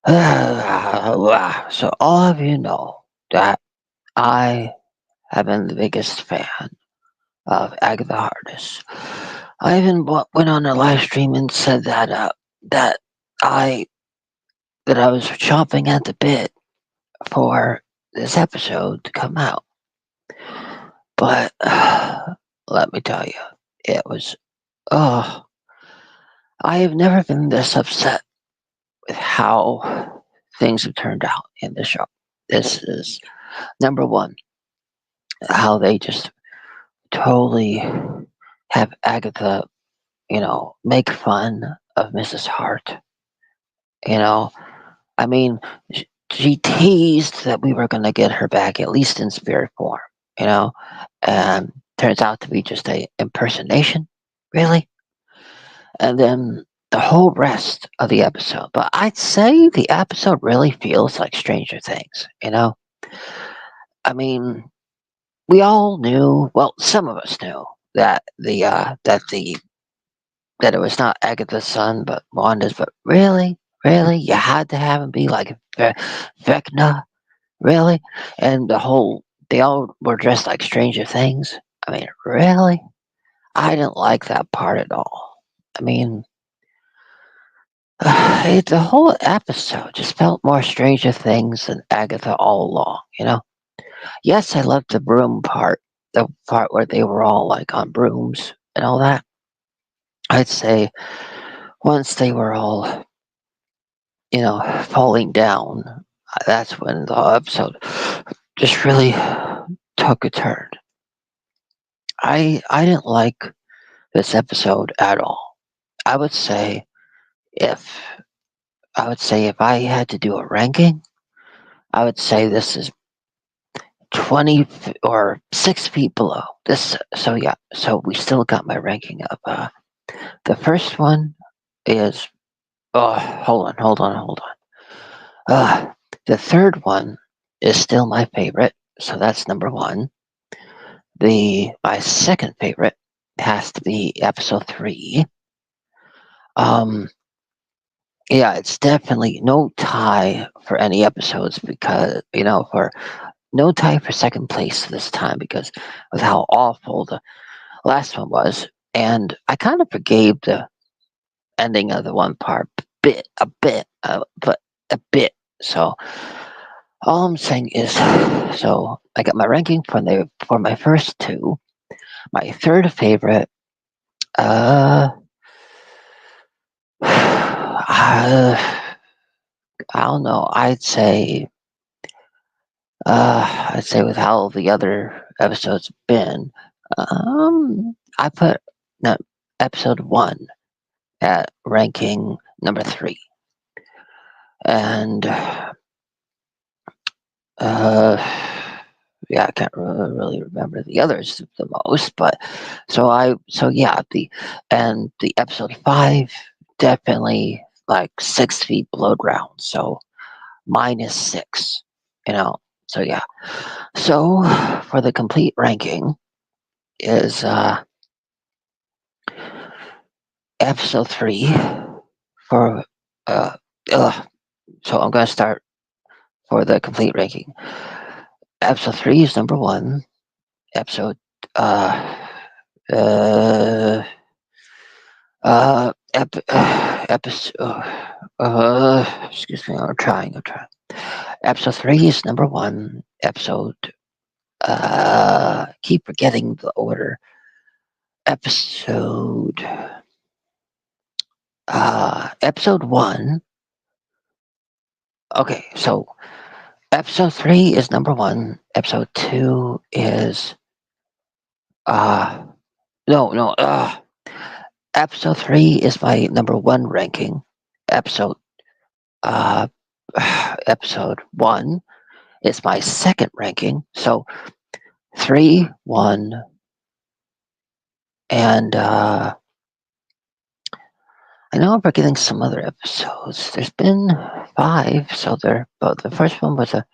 So all of you know that I have been the biggest fan of Agatha Harkness. I even went on a live stream and said that I that I was chomping at the bit for this episode to come out. But let me tell you, it was oh, I have never been this upset with how things have turned out in the show. This is number one, how they just totally have Agatha, make fun of Mrs. Hart. You know, I mean, she teased that we were going to get her back, at least in spirit form, you know, and turns out to be just a impersonation, really. And then the whole rest of the episode. But I'd say the episode really feels like Stranger Things. I mean, we all knew, well, some of us knew that it was not Agatha's son, but Wanda's. But really, you had to have him be like Vecna, really, and they all were dressed like Stranger Things. I mean, really, I didn't like that part at all. I mean, the whole episode just felt more Stranger Things than Agatha all along. Yes, I loved the broom part, the part where they were all like on brooms and all that. I'd say once they were all, falling down, that's when the episode just really took a turn. I didn't like this episode at all. I would say if if I had to do a ranking, I would say this is or 6 feet below this. So yeah, so we still got my ranking of the first one is hold on. Uh, the third one is still my favorite, so that's number one. The My second favorite has to be episode 3. Um, yeah, it's definitely no tie for any episodes because for no tie for second place this time because of how awful the last one was, and I kind of forgave the ending of the one part but a bit. So all I'm saying is, so I got my ranking for my first two. My third favorite, uh, I don't know. I'd say with how the other episodes been, I put no, episode 1 at ranking number 3, and yeah, I can't really remember the others the most, but yeah, the episode 5 definitely like 6 feet below ground, so -6, you know. So yeah, so for the complete ranking is episode 3 for uh, ugh, so I'm gonna start for the complete ranking. Episode 3 is number 1. Episode uh uh episode excuse me, I'm trying. Episode 3 is number 1. Episode keep forgetting the order. Episode 1. Okay, so episode 3 is number 1. Episode 2 is uh no no episode 3 is my number 1 ranking. Episode uh episode 1 is my second ranking. So 3, 1, and I know I'm forgetting some other episodes. There's been 5, so but the first one was a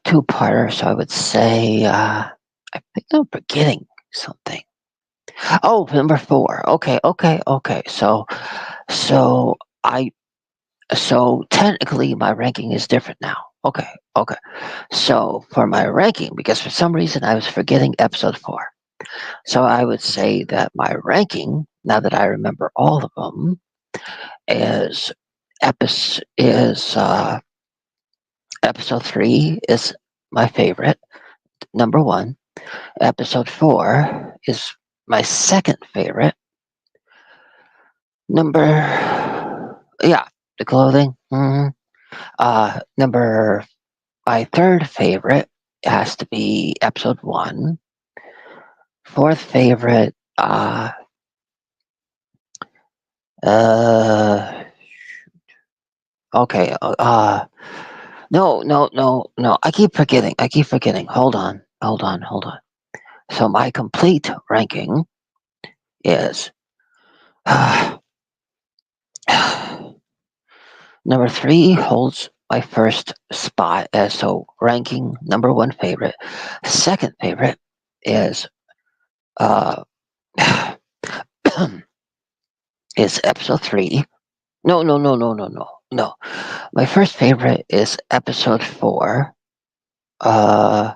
two-parter, so I would say I think I'm forgetting something. Oh, number 4. Okay. So I So technically, my ranking is different now. Okay, okay. So for my ranking, because for some reason I was forgetting episode 4, so I would say that my ranking, now that I remember all of them, is episode 3 is my favorite, number 1. Episode 4 is my second favorite. Number, yeah, the clothing. Number My third favorite has to be episode 1. Fourth favorite, uh, okay, no, no, no, no. I keep forgetting. Hold on, hold on, hold on. So my complete ranking is number 3 holds my first spot. So ranking number 1 favorite. Second favorite is uh is episode 3. No, no, no, no, no, no, no. My first favorite is episode 4. Uh,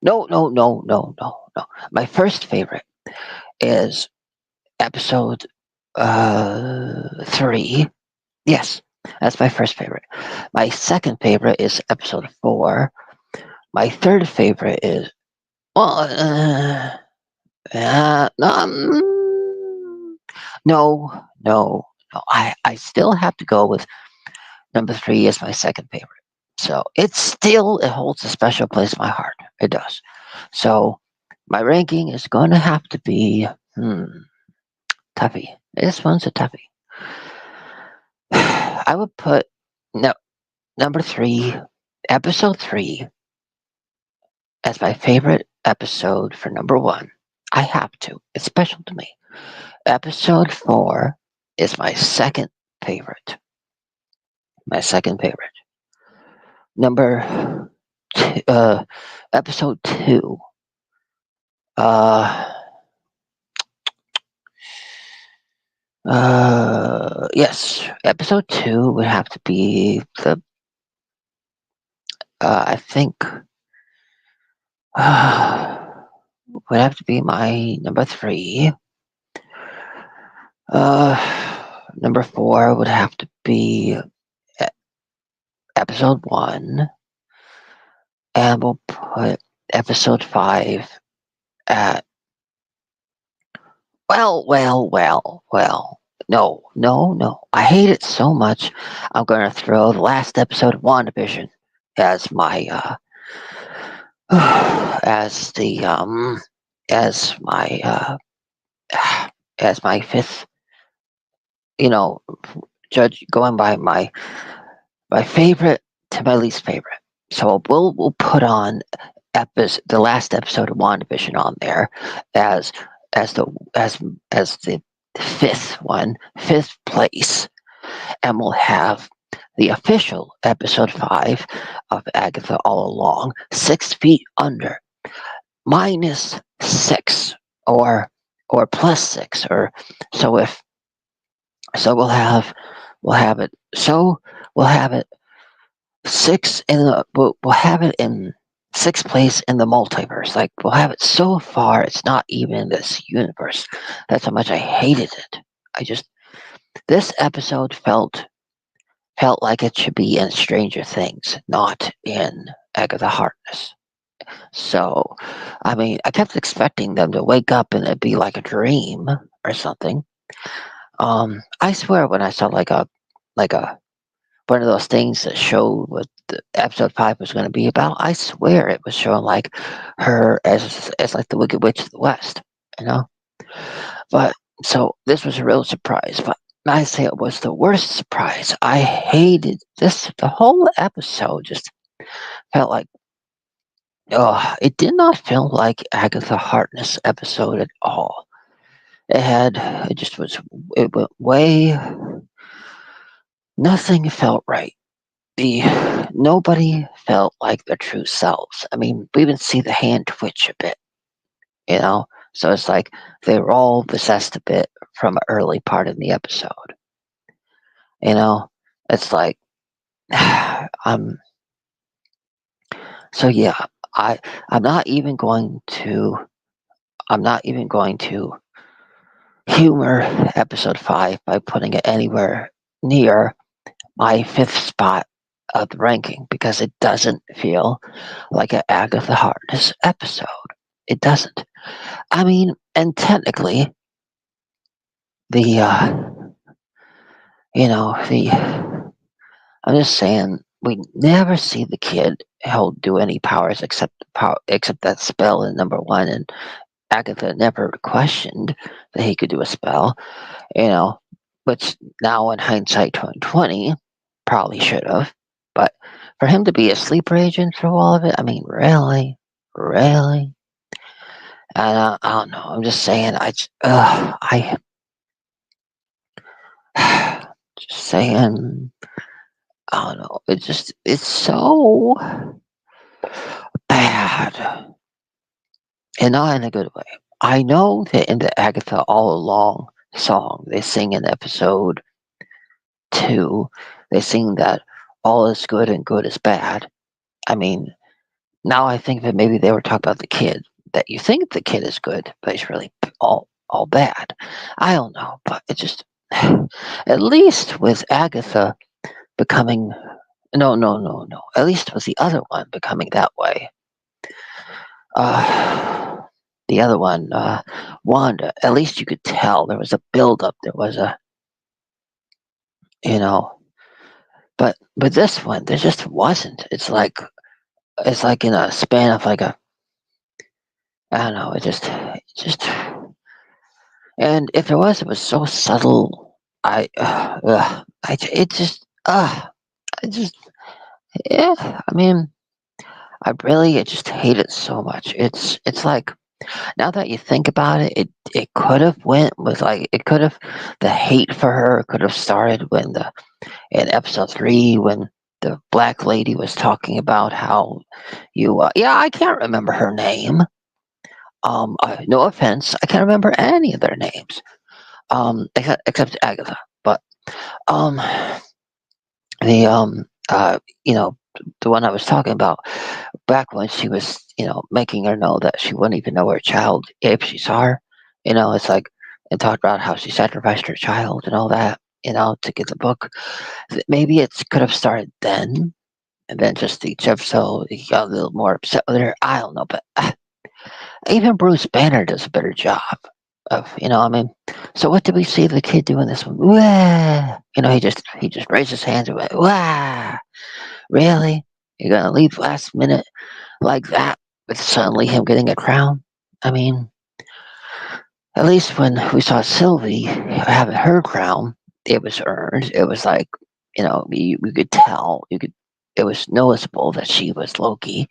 no, no, no, no, no, no. My first favorite is episode 3. Yes, that's my first favorite. My second favorite is episode 4. My third favorite is well, no, no, no, no. I still have to go with number 3 is my second favorite. So it holds a special place in my heart. It does. So my ranking is going to have to be toughie. This one's a toughie. I would put no number 3, episode 3, as my favorite episode for number 1. I have to. It's special to me. Episode 4 is my second favorite. My second favorite. Number two, episode 2. Uh, yes, episode 2 would have to be I think, would have to be my number 3. Number 4 would have to be e- episode 1, and we'll put episode 5 at, well. No, no, no. I hate it so much. I'm going to throw the last episode of WandaVision as my as the as my as my fifth, you know, judge going by my favorite to my least favorite. So we'll put on the last episode of WandaVision on there as as the as as the fifth place, and we'll have the official episode 5 of Agatha All Along, 6 feet under, -6, or +6, or so if so we'll have it so we'll have it we'll have it in sixth place in the multiverse. Like we'll have it so far it's not even in this universe. That's how much I hated it. I just This episode felt like it should be in Stranger Things, not in Agatha Harkness. So, I mean, I kept expecting them to wake up and it'd be like a dream or something. I swear when I saw like a one of those things that showed what the episode 5 was going to be about, I swear it was showing like her as like the Wicked Witch of the West, you know. But so this was a real surprise. But I say it was the worst surprise. I hated this. The whole episode just felt like, oh, it did not feel like Agatha Harkness episode at all. It just was, it went way, nothing felt right. The Nobody felt like their true selves. I mean, we even see the hand twitch a bit, you know. So it's like they were all possessed a bit from an early part in the episode, you know. It's like, um, so yeah, I I'm not even going to I'm not even going to humor episode 5 by putting it anywhere near my fifth spot of the ranking because it doesn't feel like an Agatha Harkness episode. It doesn't. I mean, and technically, the the I'm just saying we never see the kid held do any powers except that spell in number one, and Agatha never questioned that he could do a spell. You know, which now in hindsight 2020 probably should have. But for him to be a sleeper agent through all of it, I mean, really, really. And I don't know. I'm just saying. I just saying. I don't know. It's so bad, and not in a good way. I know that in the Agatha All Along song they sing in episode 2, they sing that all is good and good is bad. I mean, now I think that maybe they were talking about the kid. That you think the kid is good, but he's really all bad. I don't know, but it just at least with Agatha becoming no. At least with the other one becoming that way. Uh, the other one, Wanda. At least you could tell there was a build up. There was a you know, but this one there just wasn't. It's like in a span of like a I don't know. It just and if there was, it was so subtle. It just I just yeah. I mean, I just hate it so much. It's like now that you think about it, it could have went with like it could have the hate for her could have started when the in episode 3 when the black lady was talking about how you yeah I can't remember her name. No offense, I can't remember any of their names. Except Agatha, but um the you know the one I was talking about back when she was making her know that she wouldn't even know her child if she saw her. It's like and talked about how she sacrificed her child and all that. To get the book. Maybe it could have started then, and then just each episode he got a little more upset with her. I don't know, but even Bruce Banner does a better job of I mean. So what did we see the kid doing this one? Wah! He just raised his hands and went, "Wow, really? You're gonna leave last minute like that with suddenly him getting a crown?" I mean, at least when we saw Sylvie having her crown, it was earned. It was like we could tell. It was noticeable that she was Loki.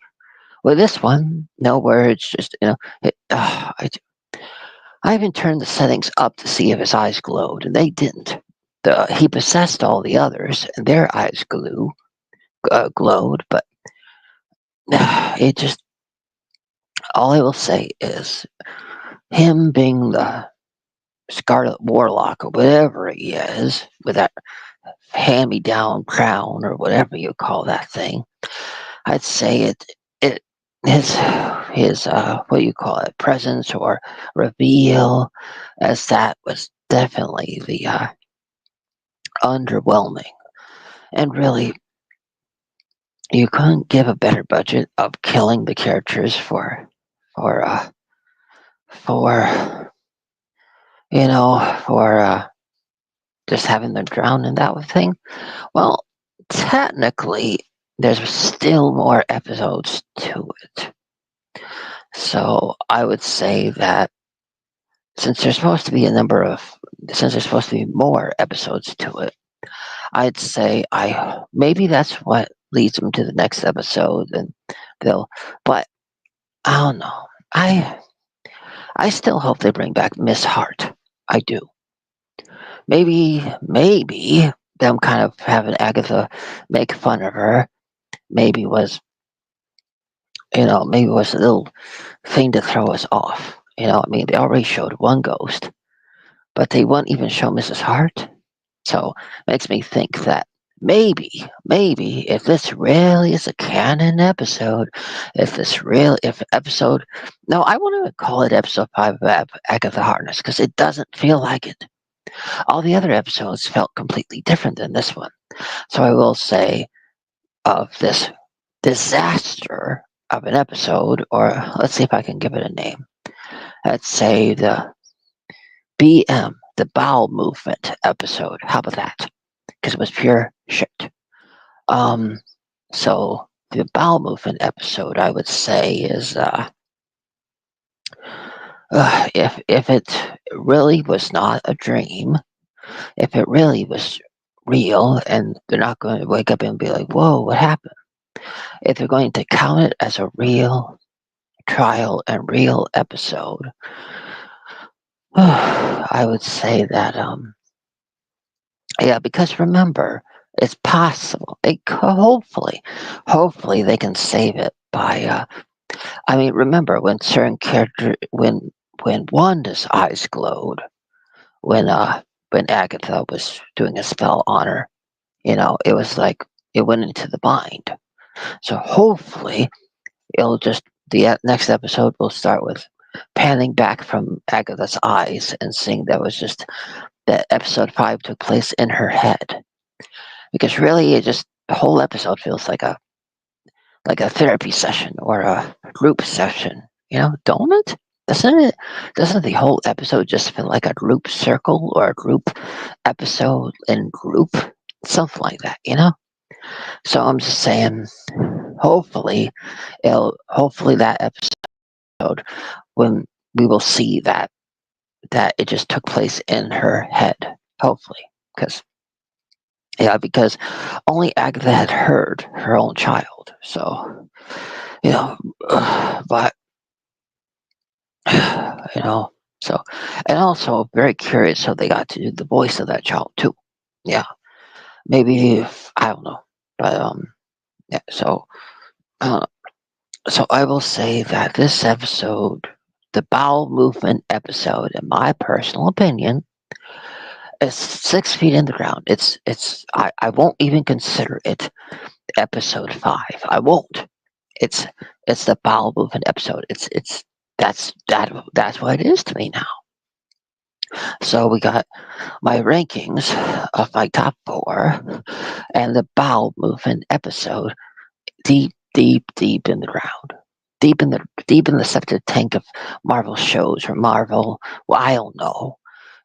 With this one, no words, just I even turned the settings up to see if his eyes glowed, and they didn't. He possessed all the others, and their eyes glowed, but it just all I will say is him being the Scarlet Warlock or whatever he is, with that hand-me-down crown or whatever you call that thing. I'd say it his what do you call it presence or reveal as that was definitely the underwhelming. And really, you couldn't give a better budget of killing the characters for for for just having them drown in that thing. Well, technically, there's still more episodes to it. So I would say that since there's supposed to be a number of since there's supposed to be more episodes to it, I'd say I maybe that's what leads them to the next episode and they'll but I don't know. I still hope they bring back Miss Hart. I do. Maybe them kind of having Agatha make fun of her maybe was maybe was a little thing to throw us off. I mean they already showed one ghost, but they won't even show Mrs. Hart. So makes me think that maybe if this really is a canon episode, if episode, no, I want to call it episode 5 of Agatha Harkness because it doesn't feel like it. All the other episodes felt completely different than this one. So I will say of this disaster of an episode, or let's see if I can give it a name. Let's say the BM, the bowel movement episode. How about that? Because it was pure shit. Um, so the bowel movement episode, I would say, is if it really was not a dream, if it really was real, and they're not going to wake up and be like, "Whoa, what happened?" If they're going to count it as a real trial and real episode, I would say that yeah, because remember, it's possible. Hopefully they can save it by. I mean, remember when certain character when Wanda's eyes glowed when Agatha was doing a spell on her, it was like it went into the mind. So hopefully it'll just next episode will start with panning back from Agatha's eyes and seeing that episode 5 took place in her head. Because really, it just the whole episode feels like a therapy session or a group session. Don't it? Doesn't it? Doesn't the whole episode just feel like a group circle or a group episode in group, something like that? So I'm just saying, hopefully, hopefully that episode when we will see that it just took place in her head. Hopefully, because yeah, because only Agatha had heard her own child. So, you know, but, you know, so, and also very curious how they got to do the voice of that child too. Yeah, maybe, I don't know. But, yeah, uh, so I will say that this episode, the bowel movement episode, in my personal opinion, is 6 feet in the ground. I won't even consider it episode 5. I won't. It's it's the bowel movement episode. That's what it is to me now. So we got my rankings of my top 4 and the bowel movement episode deep in the ground. Deep in the septic tank of Marvel shows or Marvel, well, I don't know.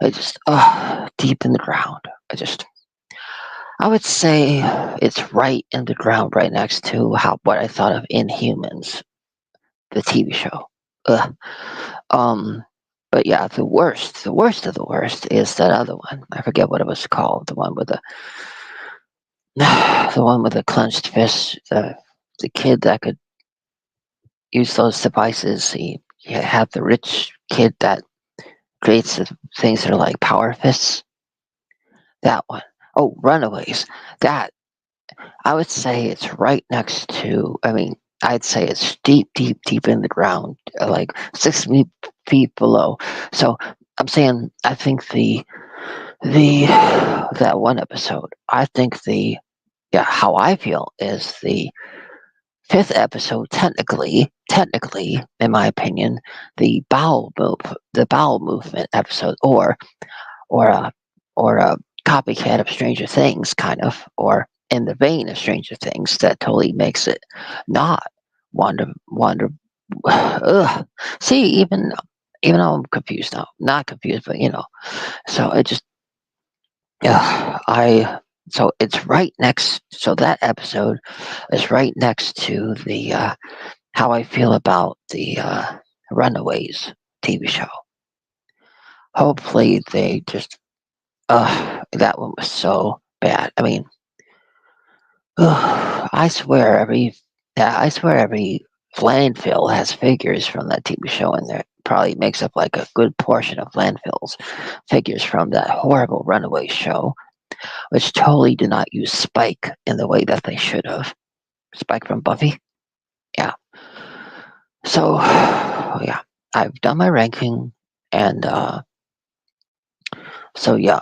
It just deep in the ground. I would say it's right in the ground, right next to what I thought of Inhumans, the TV show. Ugh. Um, but yeah, the worst of the worst is that other one. I forget what it was called. The one with the one with the clenched fist. The kid that could use those devices. He had the rich kid that creates the things that are like power fists. That one. Oh, Runaways. That I would say it's right next to. I mean, I'd say it's deep in the ground, like 6 feet below. So I'm saying I think the that one episode. I think how I feel is the fifth episode. Technically, in my opinion, the bowel movement episode, or a or a copycat of Stranger Things, kind of, or in the vein of Stranger Things, that totally makes it not Wonder. Ugh. See, even though I'm confused now, not confused, but so it just I so it's right next. So that episode is right next to the how I feel about the Runaways TV show. Hopefully they just that one was so bad. I mean, I swear every landfill has figures from that TV show in there. Probably makes up like a good portion of landfills figures from that horrible Runaway show, which totally did not use Spike in the way that they should have. Spike from Buffy, yeah. So yeah, I've done my ranking, and so yeah,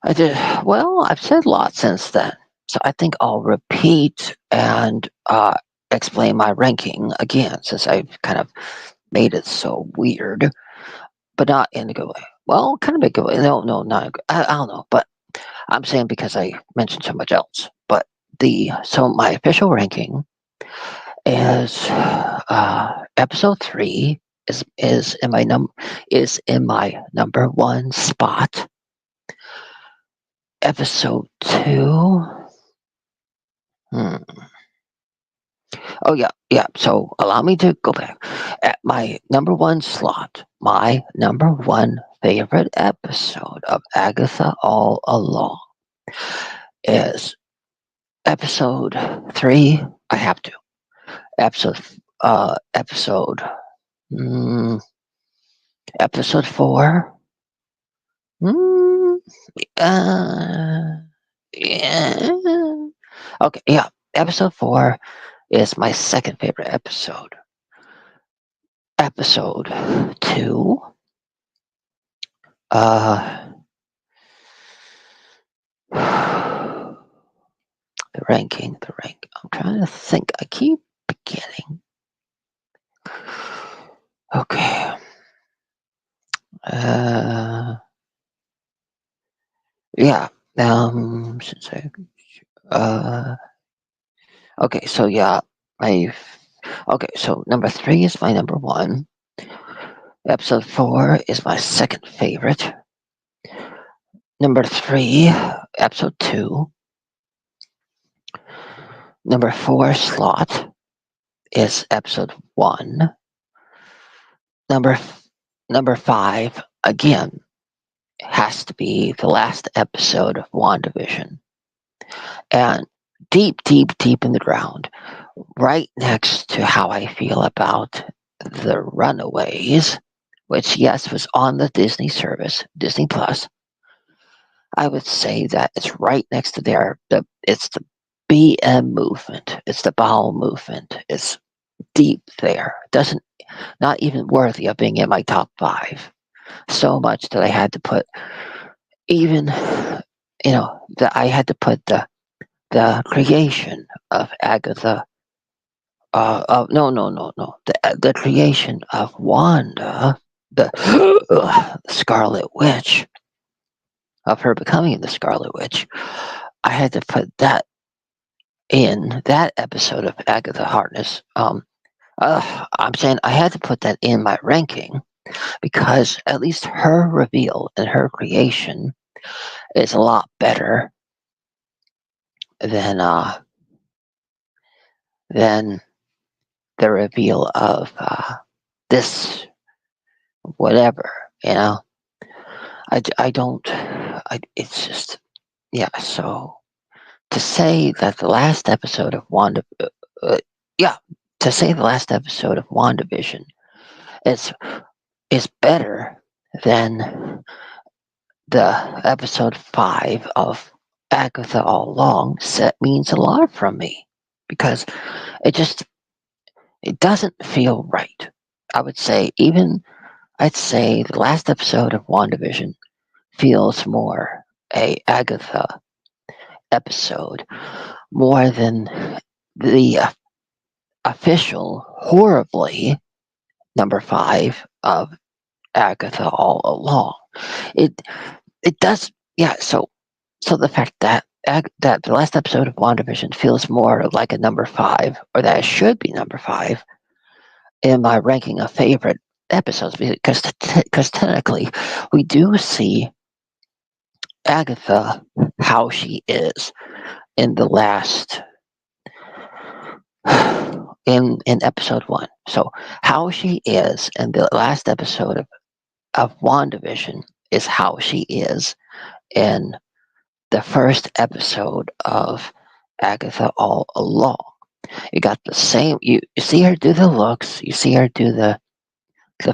I did well. I've said a lot since then, so I think I'll repeat and explain my ranking again, since I've kind of made it so weird, but not in a good way. Well, kind of a good way. No, no, not. I don't know, but I'm saying because I mentioned so much else. But the so my official ranking is episode 3 is in my number one spot. Episode 2. Hmm. Oh yeah, yeah. So allow me to go back. At my number one slot, my number one favorite episode of Agatha All Along is episode 3. I have to episode episode mm, episode 4. Mm, uh, yeah. Okay, yeah. Episode 4 is my second favorite episode. Episode 2. Uh, the the rank. I'm trying to think. I keep forgetting. Okay. Uh, yeah. Since uh, okay. So yeah, I. Okay. So number 3 is my number one. Episode 4 is my second favorite. Number 3, episode 2. Number 4 slot is episode 1. Number number 5 again has to be the last episode of WandaVision. And deep, deep, deep in the ground, right next to how I feel about The Runaways, which yes was on the Disney service, Disney Plus. I would say that it's right next to there. It's the BM movement. It's the bowel movement. It's deep there. Doesn't not even worthy of being in my top 5. So much that I had to put even that I had to put the creation of Agatha. No, no, no, no. The creation of Wanda, the Scarlet Witch, of her becoming the Scarlet Witch. I had to put that in that episode of Agatha Harkness. I'm saying I had to put that in my ranking because at least her reveal and her creation is a lot better than than the reveal of this whatever. You know, I don't. It's just yeah. So to say that the last episode of uh, yeah, to say the last episode of WandaVision is is better than the episode 5 of Agatha All Along set means a lot from me because it just it doesn't feel right. I would say even I'd say the last episode of WandaVision feels more a Agatha episode more than the official horribly number 5 of Agatha All Along. It it does yeah, so the fact that that the last episode of WandaVision feels more like a number 5 or that it should be number 5 in my ranking of favorite episodes because technically we do see Agatha how she is in the last in episode 1. So how she is in the last episode of WandaVision is how she is in the first episode of Agatha All Along. You got the same. You see her do the looks. You see her do the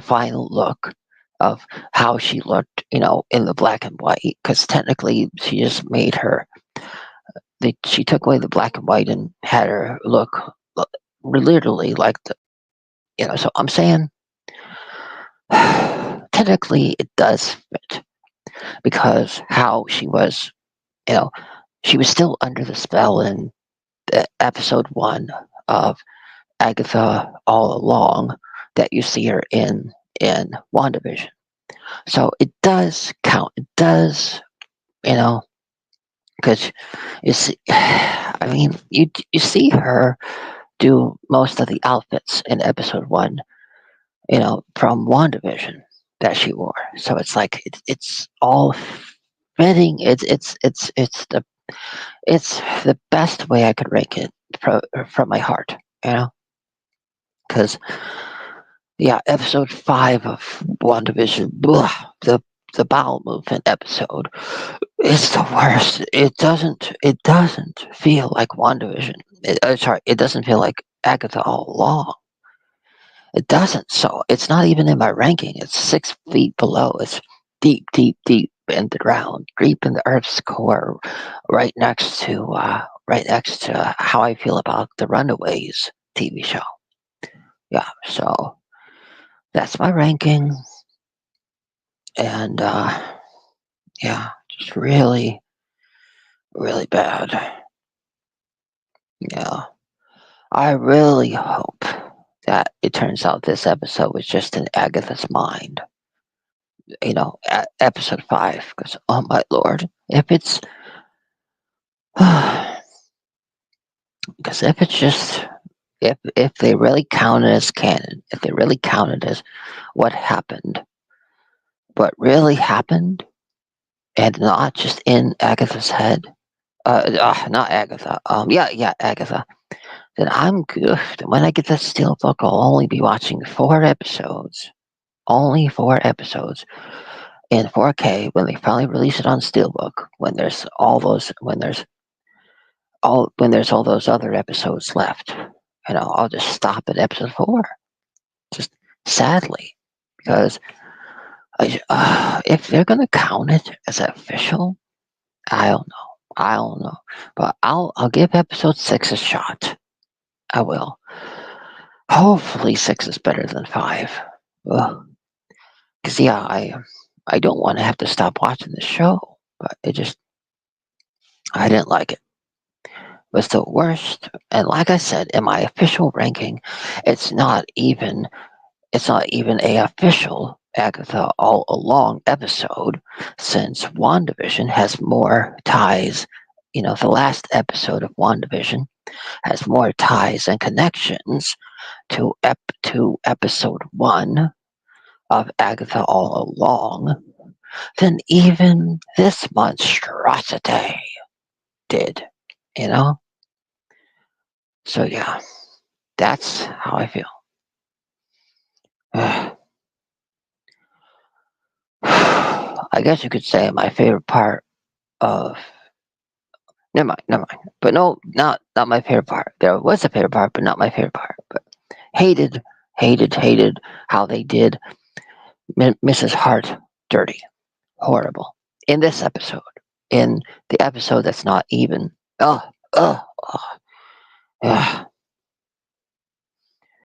final look of how she looked, in the black and white. Because technically, she just made her. She took away the black and white and had her look literally like the. So I'm saying technically it does fit. because how she was, you know, she was still under the spell in episode one of Agatha all along that you see her in WandaVision. So it does count. It does, you know, because you see, I mean, you see her do most of the outfits in episode one, from WandaVision that she wore. So it's like it's all fitting. It's the best way I could rank it from my heart. You know, because yeah, episode five of WandaVision, blah, the bowel movement episode, it's the worst. It doesn't feel like WandaVision. Sorry, it doesn't feel like Agatha all along. It doesn't. So it's not even in my ranking. It's 6 feet below. It's deep, deep, deep in the ground, deep in the Earth's core, right next to how I feel about the Runaways TV show. Yeah. So that's my ranking, and yeah, just really, really bad. Yeah. I really hope that it turns out this episode was just in Agatha's mind. Episode five. Because oh my lord, if it's because if it's just if they really count it as canon, if they really count it as what happened, what really happened, and not just in Agatha's head. Not Agatha. Yeah, Agatha. Then I'm goofed. When I get the steelbook, I'll only be watching 4 episodes. Only 4 episodes in 4K when they finally release it on steelbook. When there's all those other episodes left. I'll just stop at episode 4. Just sadly, because if they're gonna count it as official, I don't know. I don't know, but I'll give episode 6 a shot. I will. Hopefully, 6 is better than 5. Because yeah, I don't want to have to stop watching the show, but I didn't like it. It was the worst, and like I said, in my official ranking, it's not even it's not even a official Agatha all along episode, since WandaVision has more ties. The last episode of WandaVision has more ties and connections to episode one of Agatha all along than even this monstrosity did. You know? So yeah, that's how I feel. I guess you could say my favorite part of never mind. But no, not my favorite part. There was a favorite part, but not my favorite part. But hated, hated how they did Mrs. Hart dirty. Horrible. In this episode. In the episode that's not even. Oh, oh, oh.